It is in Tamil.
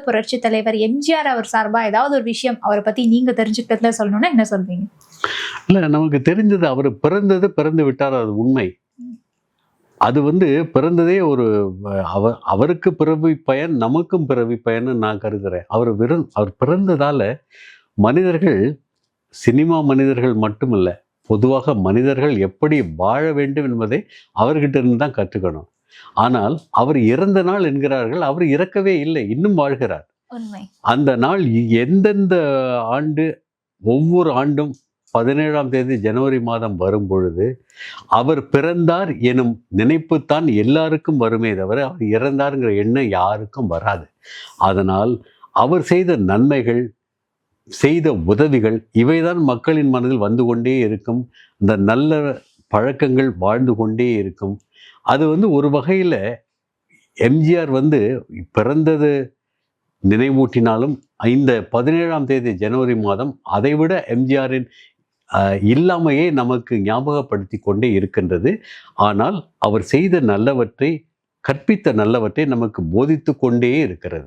புரட்சி தலைவர் எம்ஜிஆர் அவர் சார்பா ஏதாவது ஒரு விஷயம் அவரை பத்தி நீங்க தெரிஞ்சுக்கிறதுல சொல்லணும்னா என்ன சொல்வீங்க? இல்ல, நமக்கு தெரிஞ்சது அவர் பிறந்து விட்டார், அது உண்மை. அது பிறந்ததே ஒரு அவருக்கு பிறவி பயன், நமக்கும் பிறவி பயன்னு நான் கருதுறேன். அவர் பிறந்ததால மனிதர்கள், சினிமா மனிதர்கள் மட்டுமல்ல, பொதுவாக மனிதர்கள் எப்படி வாழ வேண்டும் என்பதை அவர்கிட்ட இருந்து தான் கற்றுக்கணும். ஆனால் அவர் இறந்த நாள் என்கிறார்கள், அவர் இறக்கவே இல்லை, இன்னும் வாழ்கிறார். அந்த நாள் எந்தெந்த ஆண்டு, ஒவ்வொரு ஆண்டும் 17ஆம் தேதி ஜனவரி மாதம் வரும் பொழுது அவர் பிறந்தார் எனும் நினைப்புத்தான் எல்லாருக்கும் வருமே தவிர அவர் இறந்தாருங்கிற எண்ணம் யாருக்கும் வராது. அதனால் அவர் செய்த நன்மைகள், செய்த உதவிகள் இவைதான் மக்களின் மனதில் வந்து கொண்டே இருக்கும். இந்த நல்ல பழக்கங்கள் வாழ்ந்து கொண்டே இருக்கும். அது ஒரு வகையில் எம்ஜிஆர் பிறந்தது நினைவூட்டினாலும் இந்த 17ஆம் தேதி ஜனவரி மாதம் அதைவிட எம்ஜிஆரின் இல்லாமையே நமக்கு ஞாபகப்படுத்தி கொண்டே இருக்கின்றது. ஆனால் அவர் செய்த நல்லவற்றை, கற்பித்த நல்லவற்றை நமக்கு போதித்து கொண்டே இருக்கிறது.